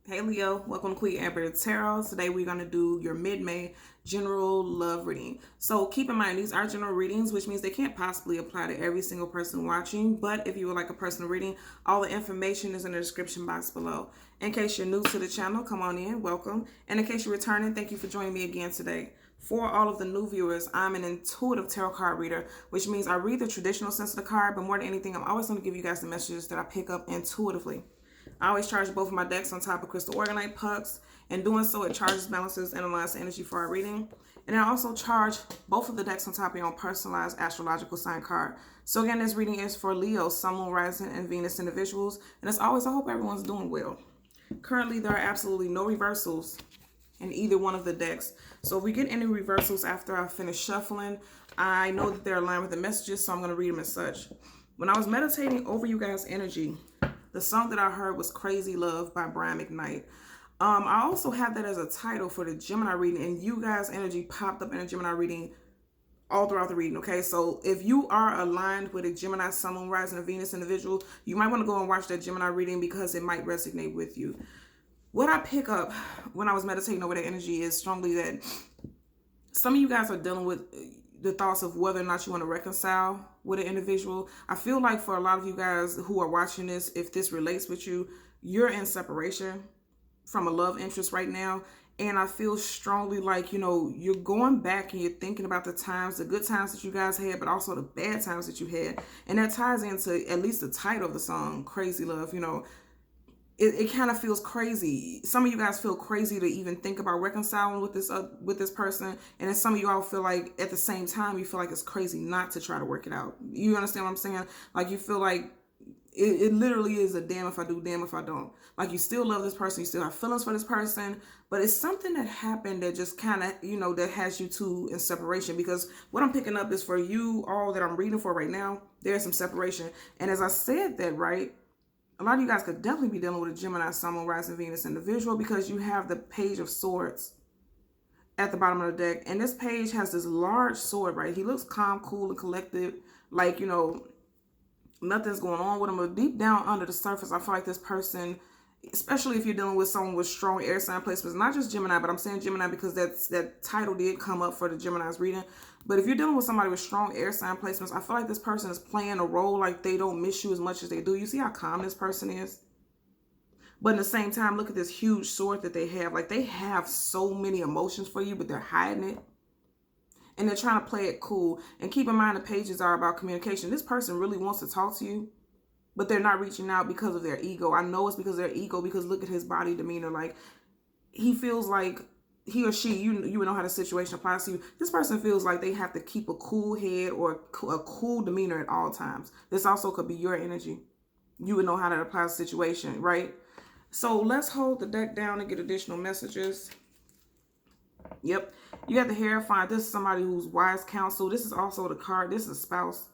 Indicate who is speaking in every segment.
Speaker 1: Hey Leo, welcome to Queen Amber Tarot. Today we're going to do your mid-May general love reading. So keep in mind, these are general readings, which means they can't possibly apply to every single person watching. But if you would like a personal reading, all the information is in the description box below. In case you're new to the channel, come on in, welcome. And in case you're returning, thank you for joining me again today. For all of the new viewers, I'm an intuitive tarot card reader, which means I read the traditional sense of the card, but more than anything, I'm always going to give you guys the messages that I pick up intuitively. I always charge both of my decks on top of crystal organite pucks. In doing so, it charges, balances, and aligns the energy for our reading. And I also charge both of the decks on top of your own personalized astrological sign card. So again, this reading is for Leo, Sun, Moon, Rising, and Venus individuals. And as always, I hope everyone's doing well. Currently, there are absolutely no reversals in either one of the decks. So if we get any reversals after I finish shuffling, I know that they're aligned with the messages, so I'm going to read them as such. When I was meditating over you guys' energy, the song that I heard was Crazy Love by Brian McKnight. I also have that as a title for the Gemini reading, and you guys' energy popped up in a Gemini reading all throughout the reading, okay? So if you are aligned with a Gemini, Sun, Moon, Rising, and Venus individual, you might want to go and watch that Gemini reading because it might resonate with you. What I pick up when I was meditating over that energy is strongly that some of you guys are dealing with the thoughts of whether or not you want to reconcile with an individual. I feel like for a lot of you guys who are watching this, if this relates with you, you're in separation from a love interest right now. And I feel strongly like, you're going back and you're thinking about the times, the good times that you guys had, but also the bad times that you had. And that ties into at least the title of the song, Crazy Love. It kind of feels crazy. Some of you guys feel crazy to even think about reconciling with this person, and then some of you all feel like at the same time you feel like it's crazy not to try to work it out. You understand what I'm saying? Like you feel like it literally is a damn if I do, damn if I don't. Like you still love this person, you still have feelings for this person, but it's something that happened that just kind of, that has you two in separation. Because what I'm picking up is for you all that I'm reading for right now, there's some separation. And as I said that, right, a lot of you guys could definitely be dealing with a Gemini, Sun, Moon, Rising, Venus individual because you have the Page of Swords at the bottom of the deck. And this page has this large sword, right? He looks calm, cool, and collected, like, nothing's going on with him. But deep down under the surface, I feel like this person, especially if you're dealing with someone with strong air sign placements, not just Gemini, but I'm saying Gemini because that title did come up for the Gemini's reading. But if you're dealing with somebody with strong air sign placements, I feel like this person is playing a role like they don't miss you as much as they do. You see how calm this person is? But at the same time, look at this huge sword that they have. Like they have so many emotions for you, but they're hiding it. And they're trying to play it cool. And keep in mind, the pages are about communication. This person really wants to talk to you, but they're not reaching out because of their ego. I know it's because of their ego, because look at his body demeanor. Like he feels like he or she, you know how the situation applies to you. This person feels like they have to keep a cool head or a cool demeanor at all times. This also could be your energy. You would know how that applies to the situation, right? So let's hold the deck down and get additional messages. Yep. You got the Hierophant. This is somebody who's wise counsel. This is also the card. This is a spouse.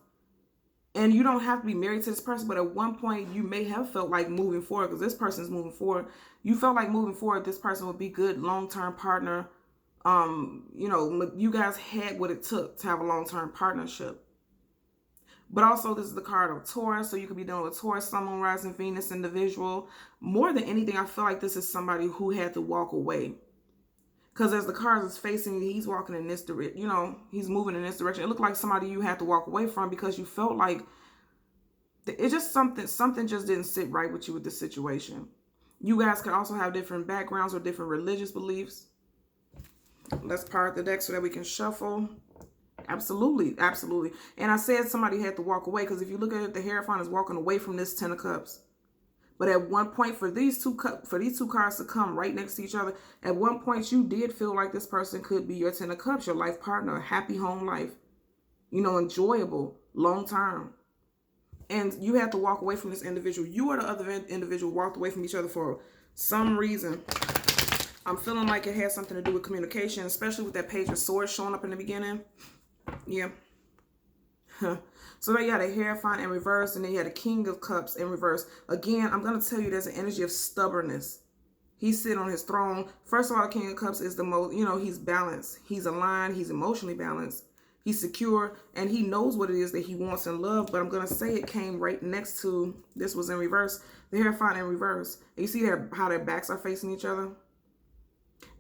Speaker 1: And you don't have to be married to this person, but at one point you may have felt like moving forward, because this person's moving forward. You felt like moving forward, this person would be good long-term partner. You guys had what it took to have a long-term partnership. But also this is the card of Taurus, so you could be dealing with Taurus, Sun, Moon, Rising, Venus individual. More than anything, I feel like this is somebody who had to walk away. Because as the card is facing, he's walking in this direction, he's moving in this direction. It looked like somebody you had to walk away from because you felt like it's just something just didn't sit right with you with this situation. You guys can also have different backgrounds or different religious beliefs. Let's part the deck so that we can shuffle. Absolutely, absolutely. And I said somebody had to walk away because if you look at it, the Hierophant is walking away from this Ten of Cups. But at one point, for these two cards to come right next to each other, at one point you did feel like this person could be your Ten of Cups, your life partner, a happy home life, enjoyable, long term. And you had to walk away from this individual. You or the other individual walked away from each other for some reason. I'm feeling like it has something to do with communication, especially with that Page of Swords showing up in the beginning. Yeah. So there you had a Hierophant in reverse, and then you had a King of Cups in reverse. Again, I'm going to tell you there's an energy of stubbornness. He's sitting on his throne. First of all, the King of Cups is the most, he's balanced. He's aligned. He's emotionally balanced. He's secure, and he knows what it is that he wants in love. But I'm going to say it came right next to, this was in reverse, the Hierophant in reverse. You see how their backs are facing each other?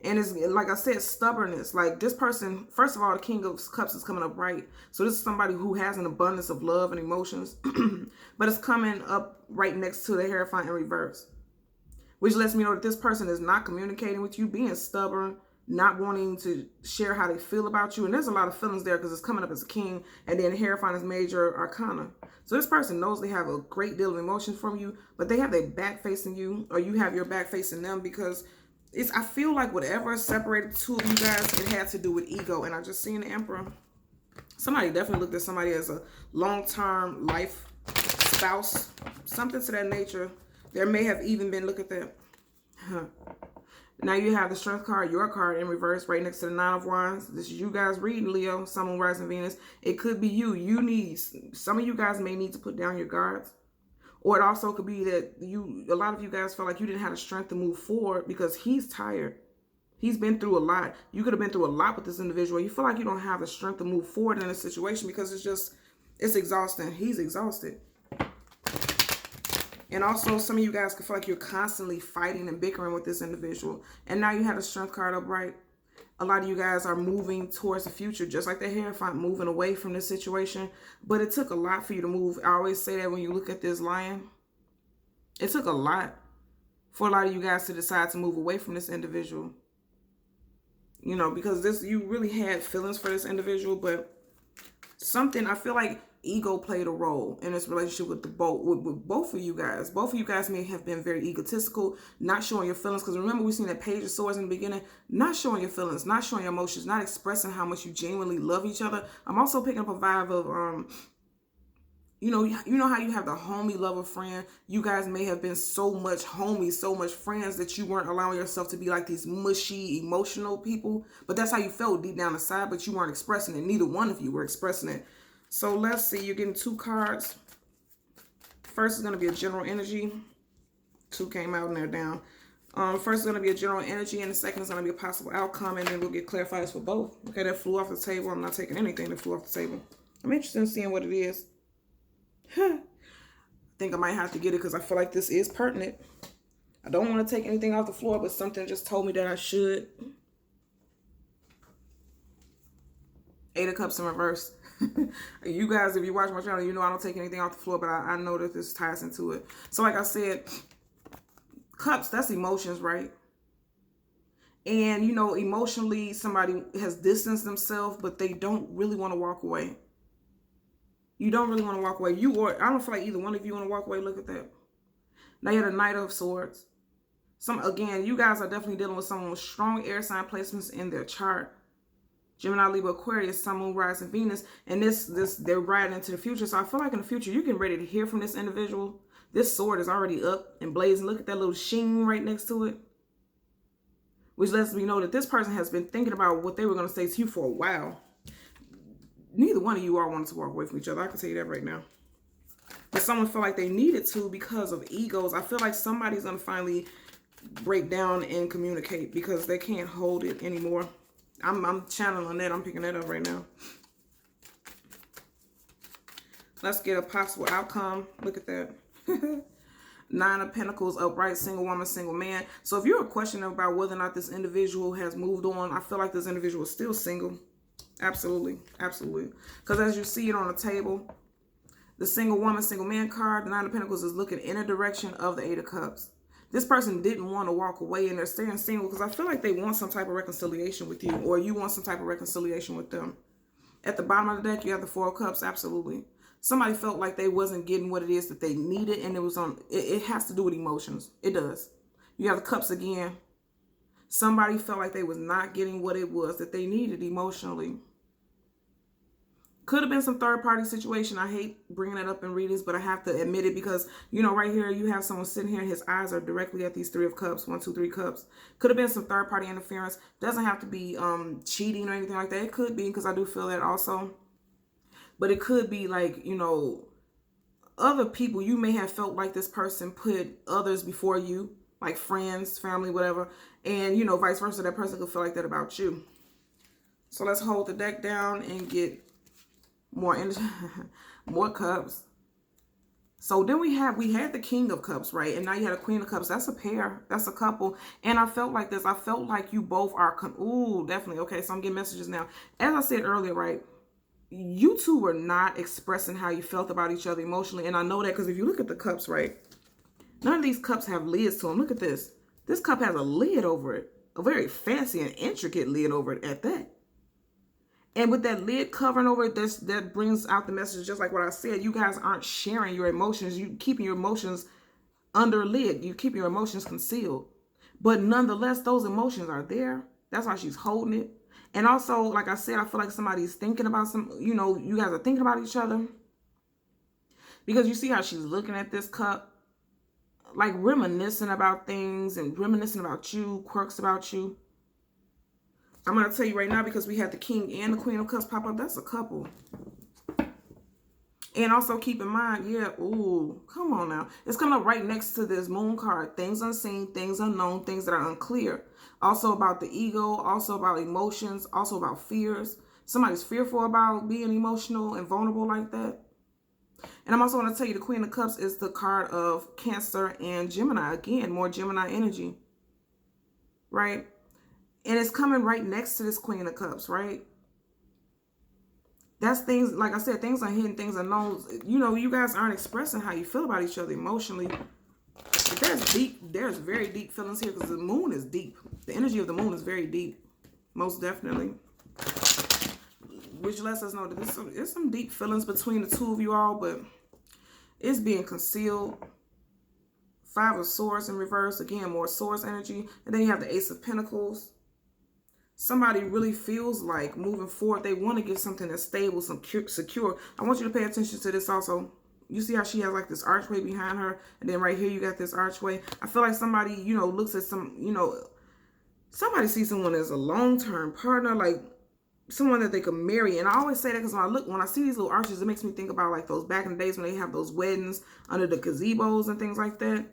Speaker 1: And it's, like I said, stubbornness. Like this person, first of all, the King of Cups is coming up right. So this is somebody who has an abundance of love and emotions. But it's coming up right next to the Hierophant in reverse, which lets me know that this person is not communicating with you, being stubborn, not wanting to share how they feel about you. And there's a lot of feelings there because it's coming up as a king, and then Hierophant is major arcana. So this person knows they have a great deal of emotion from you, but they have their back facing you, or you have your back facing them, because I feel like whatever separated the two of you guys, it had to do with ego. And I just seen the Emperor. Somebody definitely looked at somebody as a long-term life spouse, something to that nature. There may have even been, look at that. Now you have the Strength card, your card, in reverse, right next to the Nine of Wands. This is you guys reading, Leo, Sun, Moon, Rising, Venus. It could be you. Some of you guys may need to put down your guards. Or it also could be that a lot of you guys felt like you didn't have the strength to move forward because he's tired. He's been through a lot. You could have been through a lot with this individual. You feel like you don't have the strength to move forward in a situation because it's exhausting. He's exhausted. And also, some of you guys could feel like you're constantly fighting and bickering with this individual. And now you have the Strength card upright. A lot of you guys are moving towards the future, just like the Hierophant, moving away from this situation. But it took a lot for you to move. I always say that when you look at this lion. It took a lot for a lot of you guys to decide to move away from this individual. You know, because you really had feelings for this individual, but something, I feel like ego played a role in this relationship with both of you guys. Both of you guys may have been very egotistical, not showing your feelings. Because remember, we seen that Page of Swords in the beginning, not showing your feelings, not showing your emotions, not expressing how much you genuinely love each other. I'm also picking up a vibe of, you know how you have the homie lover friend. You guys may have been so much homies, so much friends that you weren't allowing yourself to be like these mushy, emotional people. But that's how you felt deep down inside, but you weren't expressing it. Neither one of you were expressing it. So let's see, you're getting 2 cards. First is going to be a general energy. 2 came out and they're down. First is going to be a general energy, and the second is going to be a possible outcome, and then we'll get clarifiers for both. Okay, that flew off the table. I'm not taking anything that flew off the table. I'm interested in seeing what it is. I think I might have to get it because I feel like this is pertinent. I don't want to take anything off the floor, but something just told me that I should. 8 of Cups in reverse. You guys, if you watch my channel, you know I don't take anything off the floor, but I know that this ties into it. So like I said, Cups, that's emotions, right? And, you know, emotionally, somebody has distanced themselves, but they don't really want to walk away. You don't really want to walk away. I don't feel like either one of you want to walk away. Look at that. Now you have the Knight of Swords. Again, you guys are definitely dealing with someone with strong air sign placements in their chart. Gemini, Libra, Aquarius, Sun, Moon, Rising, Venus, and they're riding into the future. So I feel like in the future, you're getting ready to hear from this individual. This sword is already up and blazing. Look at that little sheen right next to it, which lets me know that this person has been thinking about what they were going to say to you for a while. Neither one of you all wanted to walk away from each other. I can tell you that right now. But someone felt like they needed to because of egos. I feel like somebody's going to finally break down and communicate because they can't hold it anymore. I'm channeling that. I'm picking that up right now. Let's get a possible outcome. Look at that. 9 of Pentacles upright, single woman, single man. So if you're questioning about whether or not this individual has moved on, I feel like this individual is still single. Absolutely. Absolutely. Because as you see it on the table, the single woman, single man card, the 9 of Pentacles is looking in a direction of the 8 of Cups. This person didn't want to walk away and they're staying single because I feel like they want some type of reconciliation with you, or you want some type of reconciliation with them. At the bottom of the deck, you have the 4 of Cups. Absolutely. Somebody felt like they wasn't getting what it is that they needed, and it has to do with emotions. It does. You have the Cups again. Somebody felt like they was not getting what it was that they needed emotionally. Could have been some third-party situation. I hate bringing it up in readings, but I have to admit it because, you know, right here you have someone sitting here and his eyes are directly at these 3 of Cups. 1, 2, 3 cups. Could have been some third-party interference. Doesn't have to be cheating or anything like that. It could be, because I do feel that also. But it could be like, you know, other people. You may have felt like this person put others before you, like friends, family, whatever. And, you know, vice versa. That person could feel like that about you. So let's hold the deck down and get More energy. More cups. So then we had the King of Cups, right? And now you had a Queen of Cups. That's a pair. That's a couple. And I felt like this. I felt like you both are... Ooh, definitely. Okay, so I'm getting messages now. As I said earlier, right? You two were not expressing how you felt about each other emotionally. And I know that because if you look at the cups, right? None of these cups have lids to them. Look at this. This cup has a lid over it. A very fancy and intricate lid over it at that. And with that lid covering over it, that brings out the message, just like what I said. You guys aren't sharing your emotions. You keeping your emotions under a lid. You keep your emotions concealed. But nonetheless, those emotions are there. That's why she's holding it. And also, like I said, I feel like somebody's thinking about you guys are thinking about each other. Because you see how she's looking at this cup. Like reminiscing about things and reminiscing about you, quirks about you. I'm going to tell you right now, because we had the King and the Queen of Cups pop up. That's a couple. And also keep in mind, yeah, ooh, come on now. It's coming up right next to this Moon card. Things unseen, things unknown, things that are unclear. Also about the ego, also about emotions, also about fears. Somebody's fearful about being emotional and vulnerable like that. And I'm also going to tell you the Queen of Cups is the card of Cancer and Gemini. Again, more Gemini energy. Right? And it's coming right next to this Queen of Cups, right? That's things, like I said, things are hidden, things are known. You know, you guys aren't expressing how you feel about each other emotionally. But there's very deep feelings here because the moon is deep. The energy of the moon is very deep. Most definitely. Which lets us know that there's some deep feelings between the two of you all, but it's being concealed. Five of Swords in reverse. Again, more Swords energy. And then you have the Ace of Pentacles. Somebody really feels like moving forward, they want to get something that's stable, secure. I want you to pay attention to this also. You see how she has like this archway behind her, and then right here you got this archway. I feel like somebody, looks at somebody sees someone as a long-term partner, like someone that they could marry. And I always say that because when I see these little arches, it makes me think about like those back in the days when they have those weddings under the gazebos and things like that.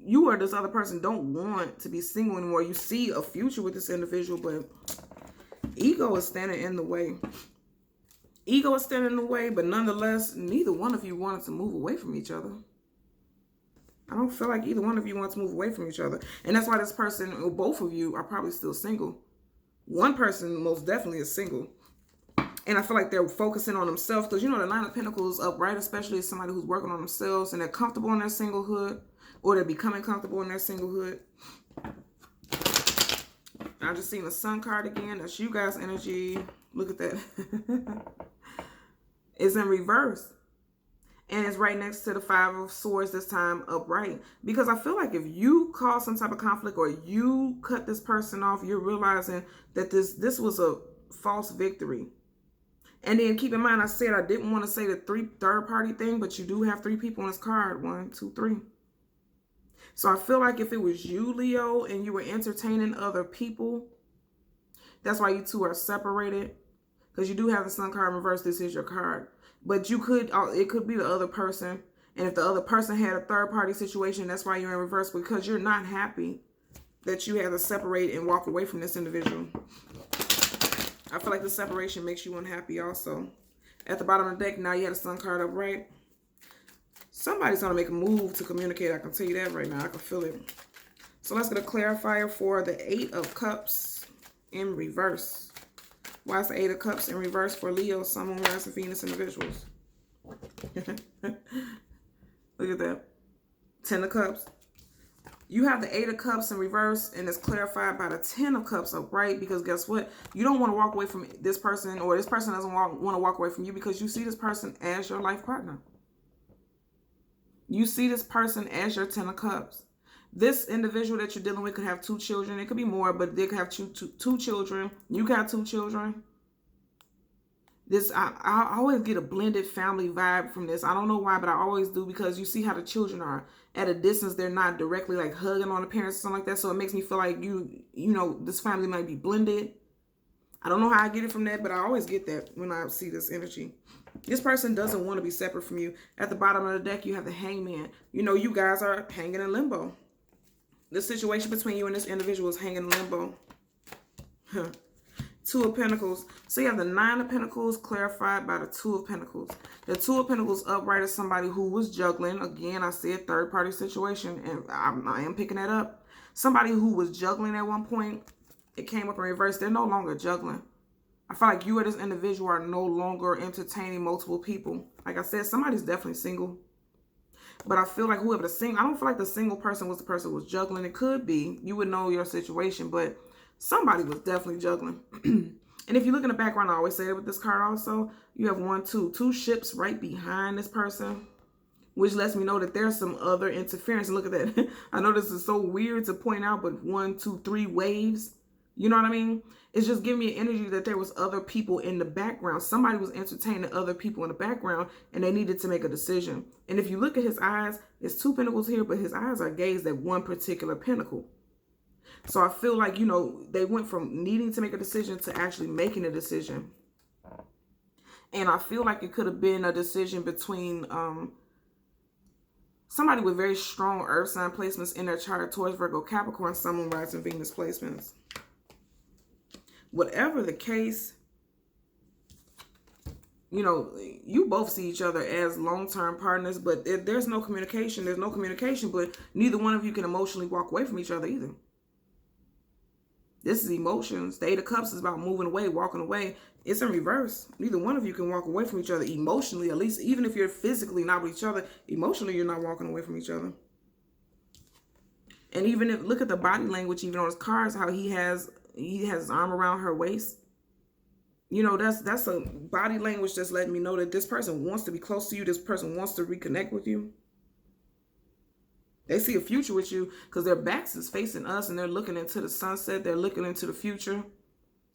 Speaker 1: You or this other person don't want to be single anymore. You see a future with this individual, but ego is standing in the way. Ego is standing in the way, but nonetheless, neither one of you wanted to move away from each other. I don't feel like either one of you wants to move away from each other. And that's why this person, or both of you, are probably still single. One person most definitely is single. And I feel like they're focusing on themselves because, the Nine of Pentacles upright, especially as somebody who's working on themselves and they're comfortable in their singlehood or they're becoming comfortable in their singlehood. I just seen the Sun card again. That's you guys' energy. Look at that. It's in reverse. And it's right next to the Five of Swords, this time upright. Because I feel like if you cause some type of conflict or you cut this person off, you're realizing that this was a false victory. And then keep in mind, I said I didn't want to say the third party thing, but you do have three people on this card. 1, 2, 3. So I feel like if it was you, Leo, and you were entertaining other people, that's why you two are separated. Because you do have the Sun card in reverse. This is your card. But it could be the other person. And if the other person had a third party situation, that's why you're in reverse. Because you're not happy that you had to separate and walk away from this individual. I feel like the separation makes you unhappy also. At the bottom of the deck, now you have a Sun card upright. Somebody's going to make a move to communicate. I can tell you that right now. I can feel it. So let's get a clarifier for the Eight of Cups in reverse. Why is the Eight of Cups in reverse for Leo, Sun, Moon, Rising, Venus individuals? Look at that. 10 of Cups. You have the Eight of Cups in reverse, and it's clarified by the 10 of Cups upright, because guess what? You don't want to walk away from this person, or this person doesn't want to walk away from you because you see this person as your life partner. You see this person as your 10 of Cups. This individual that you're dealing with could have 2 children. It could be more, but they could have two children. You got 2 children. I always get a blended family vibe from this. I don't know why, but I always do, because you see how the children are at a distance. They're not directly like hugging on the parents or something like that. So it makes me feel like this family might be blended. I don't know how I get it from that, but I always get that when I see this energy. This person doesn't want to be separate from you. At the bottom of the deck, you have the Hangman. You guys are hanging in limbo. The situation between you and this individual is hanging in limbo. Two of Pentacles. So you have the Nine of Pentacles clarified by the Two of Pentacles. The Two of Pentacles upright is somebody who was juggling. Again, I said third party situation, and I am picking that up. Somebody who was juggling at one point. It came up in reverse. They're no longer juggling. I feel like you or this individual are no longer entertaining multiple people. Like I said, somebody's definitely single. But I feel like whoever the single, I don't feel like the single person was the person who was juggling. It could be. You would know your situation, but somebody was definitely juggling. And if you look in the background, I always say that with this card also, you have two ships right behind this person, which lets me know that there's some other interference. And look at that. I know this is so weird to point out, but 1, 2, 3 waves. You know what I mean? It's just giving me an energy that there was other people in the background. Somebody was entertaining other people in the background, and they needed to make a decision. And if you look at his eyes, there's 2 pentacles here, but his eyes are gazed at one particular pentacle. So I feel like, you know, they went from needing to make a decision to actually making a decision. And I feel like it could have been a decision between somebody with very strong earth sign placements in their chart, Taurus, Virgo, Capricorn, Sun, Moon, Rising, Venus placements. Whatever the case, you know, you both see each other as long-term partners, but there's no communication. There's no communication, but neither one of you can emotionally walk away from each other either. This is emotions. The Eight of Cups is about moving away, walking away. It's in reverse. Neither one of you can walk away from each other emotionally, at least even if you're physically not with each other, emotionally you're not walking away from each other. And even if, look at the body language, even on his cards, how he has his arm around her waist. You know, that's a body language that's letting me know that this person wants to be close to you. This person wants to reconnect with you. They see a future with you because their backs is facing us and they're looking into the sunset. They're looking into the future.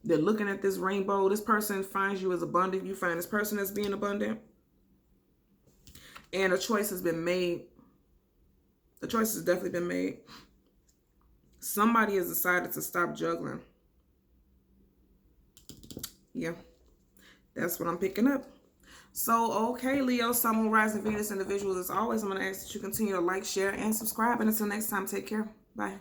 Speaker 1: They're looking at this rainbow. This person finds you as abundant. You find this person as being abundant. And a choice has been made. The choice has definitely been made. Somebody has decided to stop juggling. Yeah, that's what I'm picking up. So, okay, Leo, Sun, Moon, Rising, Venus individuals, as always, I'm going to ask that you continue to like, share, and subscribe. And until next time, take care. Bye.